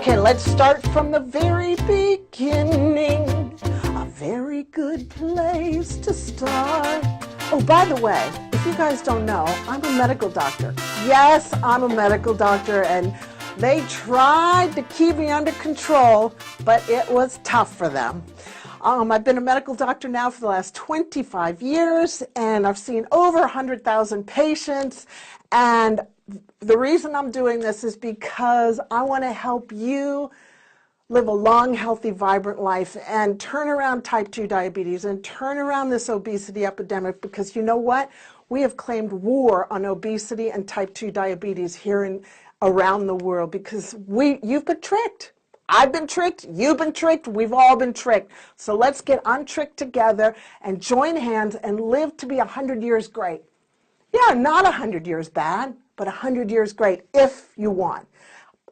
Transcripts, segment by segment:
Okay, let's start from the very beginning. A very good place to start. Oh, by the way, if you guys don't know, I'm a medical doctor. Yes, I'm a medical doctor, and they tried to keep me under control, but it was tough for them. I've been a medical doctor now for the last 25 years, and I've seen over 100,000 patients, and the reason I'm doing this is because I want to help you live a long, healthy, vibrant life and turn around type 2 diabetes and turn around this obesity epidemic, because you know what? We have claimed war on obesity and type 2 diabetes here and around the world because you've been tricked. I've been tricked, you've been tricked, we've all been tricked. So let's get untricked together and join hands and live to be 100 years great. Yeah, not 100 years bad, but 100 years great if you want.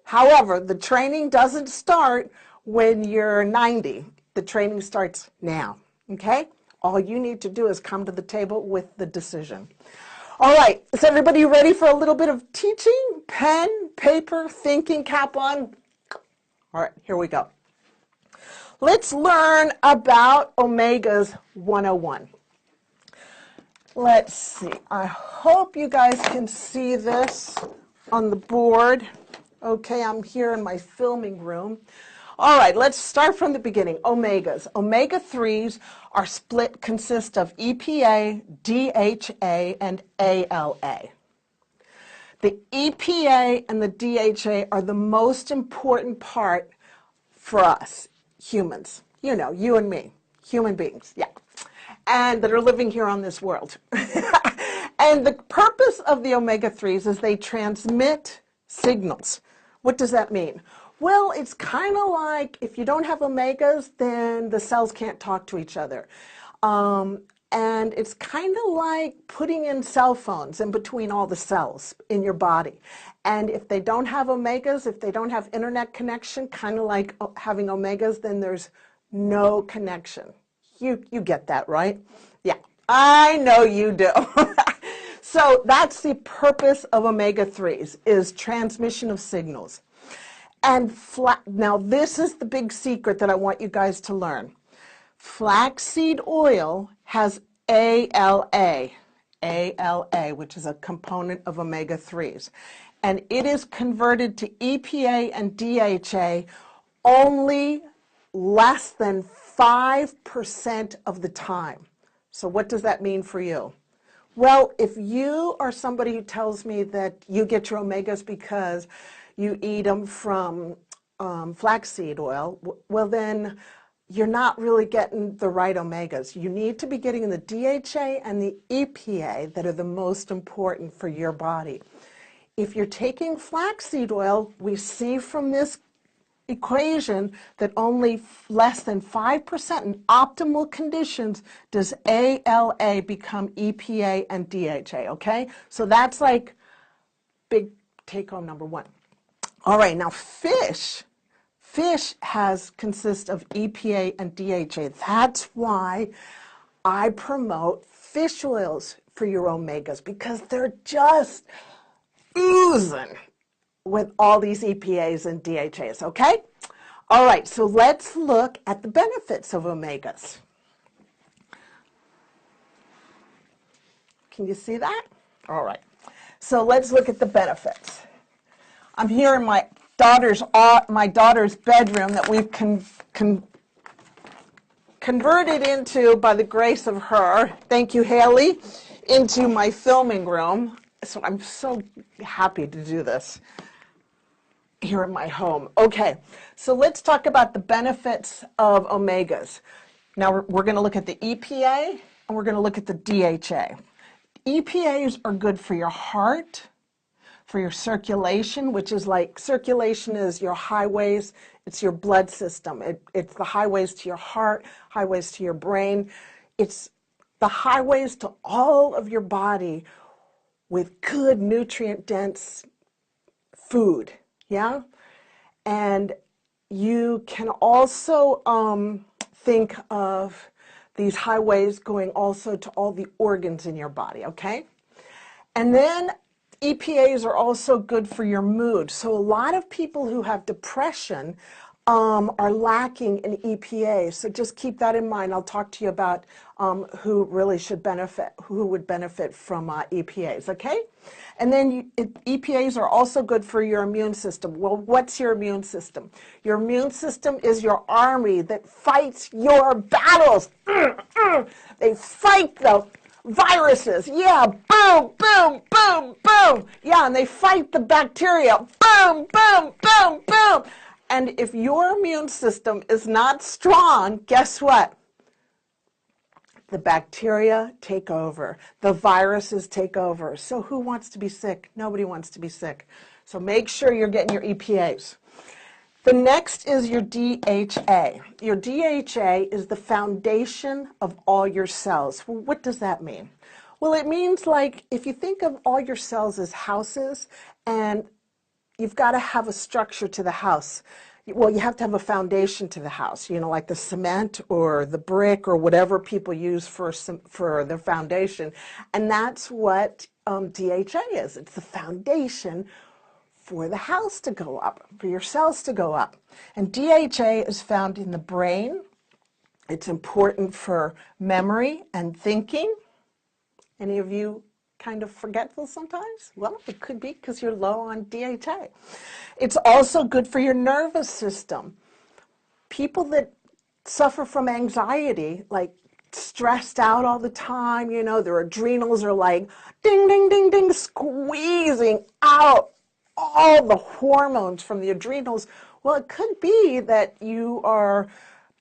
However, the training doesn't start when you're 90. The training starts now, okay? All you need to do is come to the table with the decision. All right, is everybody ready for a little bit of teaching? Pen, paper, thinking cap on? All right, here we go. Let's learn about omegas 101. Let's see. I hope you guys can see this on the board. Okay, I'm here in my filming room. All right, let's start from the beginning. Omegas. Omega-3s are consist of EPA, DHA, and ALA. The EPA and the DHA are the most important part for us, humans. You know, you and me, human beings, yeah, and that are living here on this world. And the purpose of the omega-3s is they transmit signals. What does that mean? Well, it's kind of like if you don't have omegas, then the cells can't talk to each other. And it's kind of like putting in cell phones in between all the cells in your body. And if they don't have omegas, if they don't have internet connection, kind of like having omegas, then there's no connection. You get that, right? Yeah, I know you do. So that's the purpose of omega-3s, is transmission of signals. And now this is the big secret that I want you guys to learn. Flaxseed oil has ALA, which is a component of omega-3s. And it is converted to EPA and DHA only less than 5% of the time. So what does that mean for you? Well, if you are somebody who tells me that you get your omegas because you eat them from flaxseed oil, well then you're not really getting the right omegas. You need to be getting the DHA and the EPA that are the most important for your body. If you're taking flaxseed oil, we see from this equation that only less than 5% in optimal conditions does ALA become EPA and DHA, okay? So that's like big take-home number one. All right, now fish consists of EPA and DHA. That's why I promote fish oils for your omegas, because they're just oozing with all these EPAs and DHAs, okay? All right, so let's look at the benefits of omegas. Can you see that? All right, so let's look at the benefits. I'm here in my daughter's bedroom that we've converted into, by the grace of her, thank you, Haley, into my filming room. So I'm so happy to do this here in my home. Okay, so let's talk about the benefits of omegas. Now we're going to look at the EPA and we're going to look at the DHA. EPAs are good for your heart, for your circulation, which is like, circulation is your highways, it's your blood system. It's the highways to your heart, highways to your brain. It's the highways to all of your body with good nutrient-dense food, yeah? And you can also think of these highways going also to all the organs in your body, okay? And then EPAs are also good for your mood. So a lot of people who have depression are lacking in EPA. So just keep that in mind. I'll talk to you about who really should benefit, who would benefit from EPAs, okay? And then EPAs are also good for your immune system. Well, what's your immune system? Your immune system is your army that fights your battles. They fight the viruses. Yeah, boom, boom, boom, boom. Yeah, and they fight the bacteria. Boom, boom, boom, boom. And if your immune system is not strong, guess what? The bacteria take over. The viruses take over. So who wants to be sick? Nobody wants to be sick. So make sure you're getting your EPAs. The next is your DHA. Your DHA is the foundation of all your cells. Well, what does that mean? Well, it means like if you think of all your cells as houses, and you've got to have a structure to the house. Well, you have to have a foundation to the house, you know, like the cement or the brick or whatever people use for their foundation. And that's what DHA is. It's the foundation for the house to go up, for your cells to go up. And DHA is found in the brain. It's important for memory and thinking. Any of you kind of forgetful sometimes? Well, it could be because you're low on DHA. It's also good for your nervous system. People that suffer from anxiety, like stressed out all the time, you know, their adrenals are like ding, ding, ding, ding, squeezing out all the hormones from the adrenals. Well, it could be that you are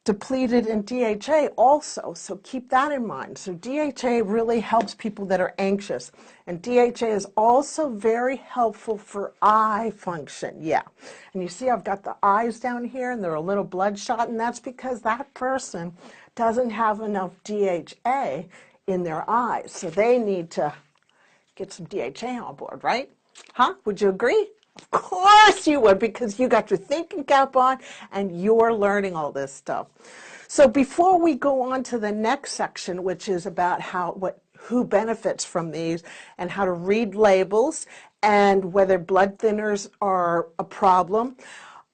depleted in DHA also, so keep that in mind. So DHA really helps people that are anxious. And DHA is also very helpful for eye function, yeah. And you see I've got the eyes down here and they're a little bloodshot, and that's because that person doesn't have enough DHA in their eyes. So they need to get some DHA on board, right? Huh? Would you agree? Of course you would, because you got your thinking cap on and you're learning all this stuff. So before we go on to the next section, which is about who benefits from these and how to read labels and whether blood thinners are a problem,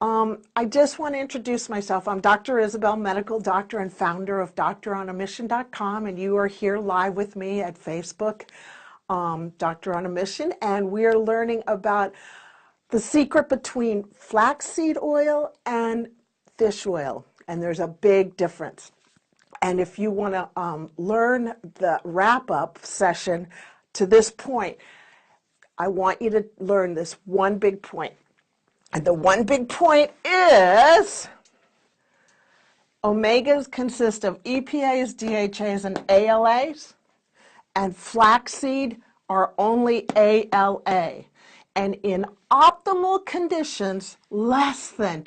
I just want to introduce myself. I'm Dr. Isabel, medical doctor and founder of Doctoronamission.com, and you are here live with me at Facebook, Doctor on a Mission, and we're learning about the secret between flaxseed oil and fish oil, and there's a big difference. And if you want to learn the wrap-up session to this point, I want you to learn this one big point. And the one big point is omegas consist of EPAs, DHAs, and ALAs, and flaxseed are only ALA. And in optimal conditions, just less than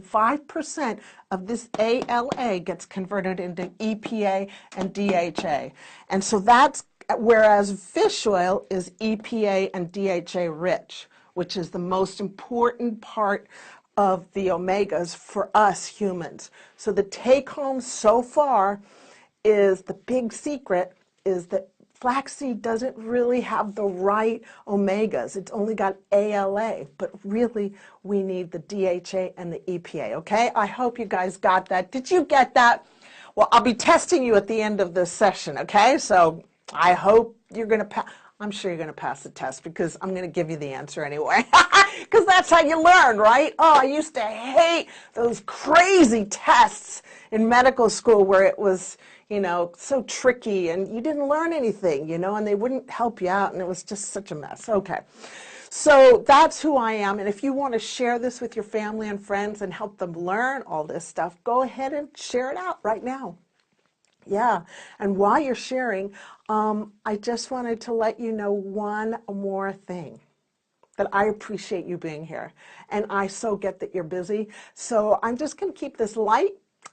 5% of this ALA gets converted into EPA and DHA. And so that's, whereas fish oil is EPA and DHA rich, which is the most important part of the omegas for us humans. So the take home so far is, the big secret is that flaxseed doesn't really have the right omegas. It's only got ALA, but really we need the DHA and the EPA, okay? I hope you guys got that. Did you get that? Well, I'll be testing you at the end of this session, okay? So I hope you're going to pass. I'm sure you're going to pass the test because I'm going to give you the answer anyway. Because that's how you learn, right? Oh, I used to hate those crazy tests in medical school where it was, you know, so tricky and you didn't learn anything, you know, and they wouldn't help you out and it was just such a mess. Okay, so that's who I am. And if you want to share this with your family and friends and help them learn all this stuff, go ahead and share it out right now. Yeah, and while you're sharing, I just wanted to let you know one more thing. That I appreciate you being here. And I so get that you're busy. So I'm just going to keep this light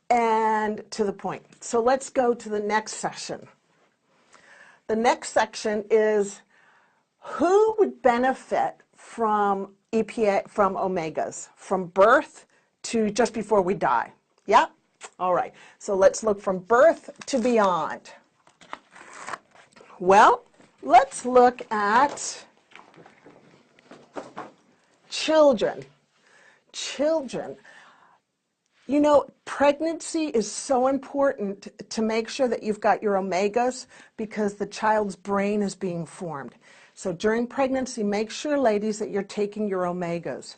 and to the point. So let's go to the next section. The next section is who would benefit from EPA, from omegas, from birth to just before we die. Yeah? All right. So let's look from birth to beyond. Well, let's look at Children. You know, pregnancy is so important to make sure that you've got your omegas because the child's brain is being formed. So during pregnancy, make sure, ladies, that you're taking your omegas.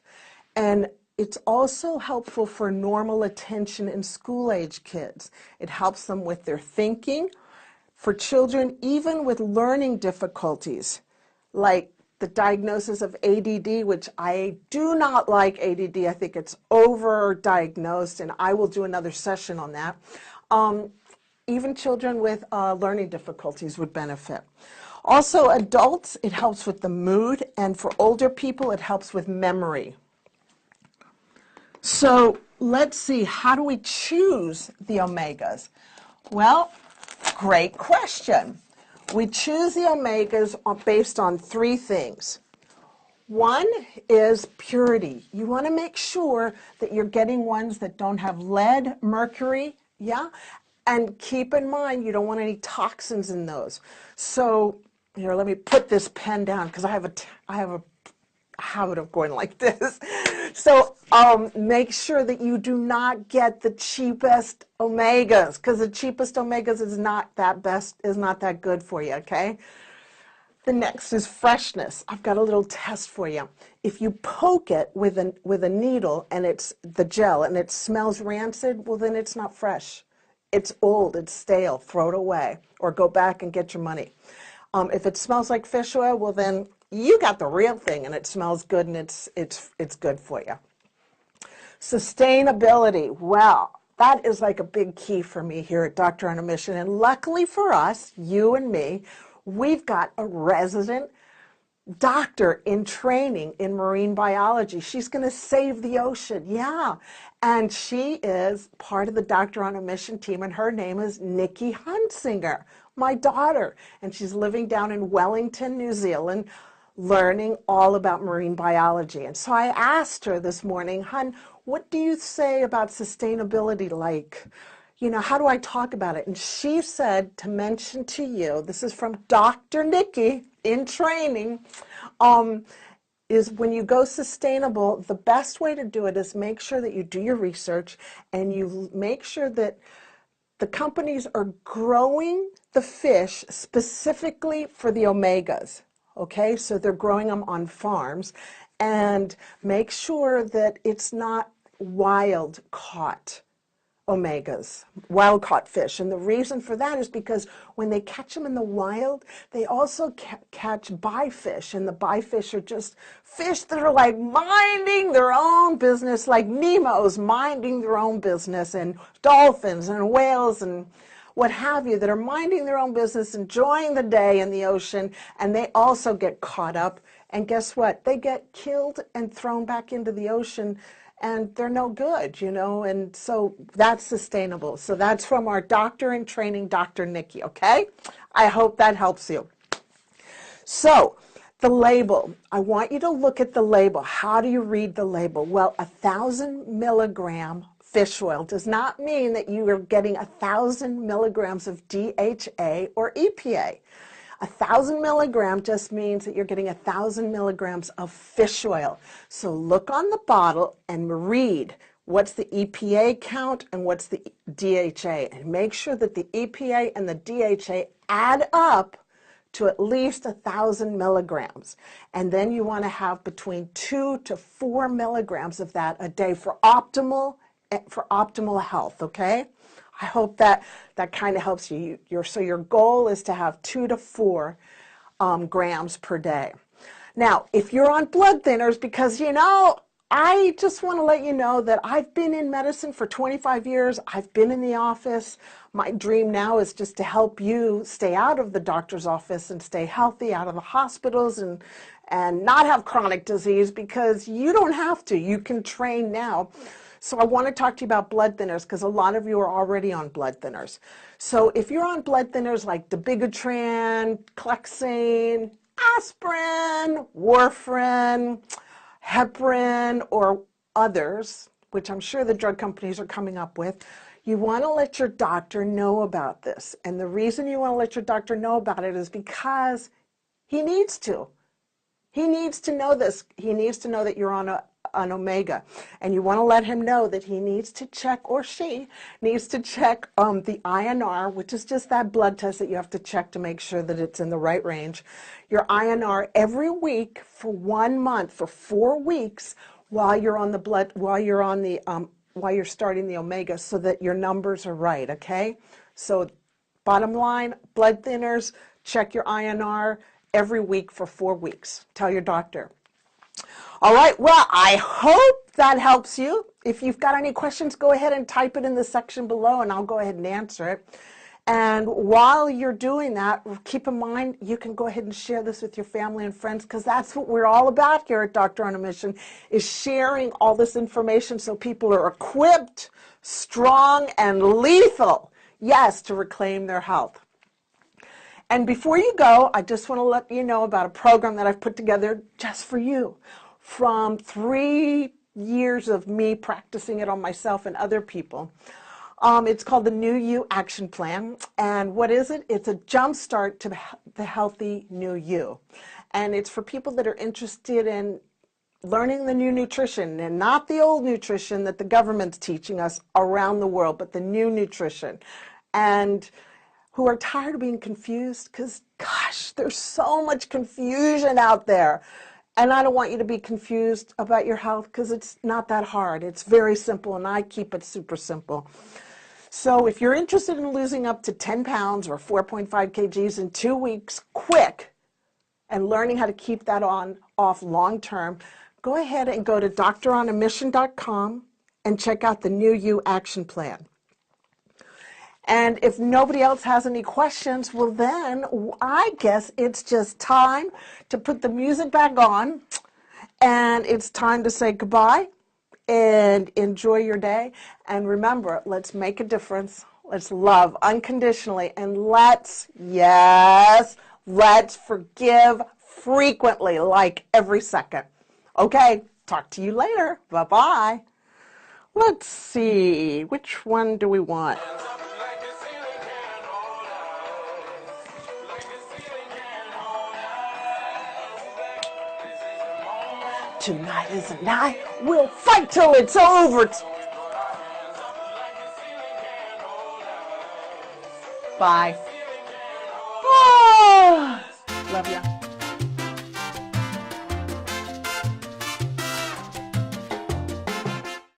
And it's also helpful for normal attention in school-age kids. It helps them with their thinking. For children, even with learning difficulties, like the diagnosis of ADD, which I do not like ADD. I think it's over-diagnosed, and I will do another session on that. Even children with learning difficulties would benefit. Also, adults, it helps with the mood, and for older people, it helps with memory. So let's see, how do we choose the omegas? Well, great question. We choose the omegas based on three things. One is purity. You want to make sure that you're getting ones that don't have lead, mercury, yeah? And keep in mind, you don't want any toxins in those. So here, let me put this pen down because I have a habit of going like this. So make sure that you do not get the cheapest omegas, because the cheapest omegas is not that good for you, okay? The next is freshness. I've got a little test for you. If you poke it with a needle and it's the gel and it smells rancid, well then it's not fresh. It's old, it's stale, throw it away or go back and get your money. If it smells like fish oil, well then you got the real thing and it smells good and it's good for you. Sustainability, well, that is like a big key for me here at Doctor on a Mission. And luckily for us, you and me, we've got a resident doctor in training in marine biology. She's going to save the ocean, yeah. And she is part of the Doctor on a Mission team, and her name is Nikki Hunsinger, my daughter. And she's living down in Wellington, New Zealand, learning all about marine biology. And so I asked her this morning, Hun, what do you say about sustainability? Like, you know, how do I talk about it? And she said to mention to you, this is from Dr. Nikki in training, is when you go sustainable, the best way to do it is make sure that you do your research and you make sure that the companies are growing the fish specifically for the omegas. Okay, so they're growing them on farms, and make sure that it's not wild caught omegas, wild caught fish. And the reason for that is because when they catch them in the wild, they also catch byfish, and the byfish are just fish that are like minding their own business, like Nemo's minding their own business, and dolphins and whales and what have you, that are minding their own business, enjoying the day in the ocean, and they also get caught up. And guess what? They get killed and thrown back into the ocean, and they're no good, you know, and so that's sustainable. So that's from our doctor in training, Dr. Nikki, okay? I hope that helps you. So the label, I want you to look at the label. How do you read the label? Well, 1,000 milligram fish oil does not mean that you are getting 1,000 milligrams of DHA or EPA. 1,000 milligram just means that you're getting 1,000 milligrams of fish oil. So look on the bottle and read what's the EPA count and what's the DHA, and make sure that the EPA and the DHA add up to at least 1,000 milligrams. And then you want to have between 2 to 4 milligrams of that a day for optimal health, okay? I hope that kind of helps you. So your goal is to have 2 to 4 grams per day. Now, if you're on blood thinners, because, you know, I just want to let you know that I've been in medicine for 25 years. I've been in the office. My dream now is just to help you stay out of the doctor's office and stay healthy, out of the hospitals, and not have chronic disease, because you don't have to. You can train now. So I want to talk to you about blood thinners, because a lot of you are already on blood thinners. So if you're on blood thinners like dabigatran, Clexane, aspirin, warfarin, heparin, or others, which I'm sure the drug companies are coming up with, you want to let your doctor know about this. And the reason you want to let your doctor know about it is because he needs to. He needs to know this. He needs to know that you're on an omega, and you want to let him know that he needs to check, or she needs to check the INR, which is just that blood test that you have to check to make sure that it's in the right range. Your INR every week for 1 month, for 4 weeks, while you're on the blood, while you're starting the omega, so that your numbers are right. Okay, so bottom line, blood thinners, check your INR every week for 4 weeks. Tell your doctor. All right, well, I hope that helps you. If you've got any questions, go ahead and type it in the section below, and I'll go ahead and answer it. And while you're doing that, keep in mind, you can go ahead and share this with your family and friends, because that's what we're all about here at Doctor on a Mission, is sharing all this information so people are equipped, strong, and lethal, yes, to reclaim their health. And before you go, I just want to let you know about a program that I've put together just for you. From 3 years of me practicing it on myself and other people. It's called the New You Action Plan. And what is it? It's a jump start to the healthy new you. And it's for people that are interested in learning the new nutrition, and not the old nutrition that the government's teaching us around the world, but the new nutrition. And who are tired of being confused, because, gosh, there's so much confusion out there. And I don't want you to be confused about your health, because it's not that hard. It's very simple, and I keep it super simple. So if you're interested in losing up to 10 pounds or 4.5 kgs in 2 weeks, quick, and learning how to keep that off long term, go ahead and go to doctoronamission.com and check out the New You Action Plan. And if nobody else has any questions, well then, I guess it's just time to put the music back on, and it's time to say goodbye and enjoy your day. And remember, let's make a difference. Let's love unconditionally, and let's forgive frequently, like every second. Okay, talk to you later. Bye-bye. Let's see, which one do we want? Tonight is a night, we'll fight till it's over. Bye. Oh, love ya.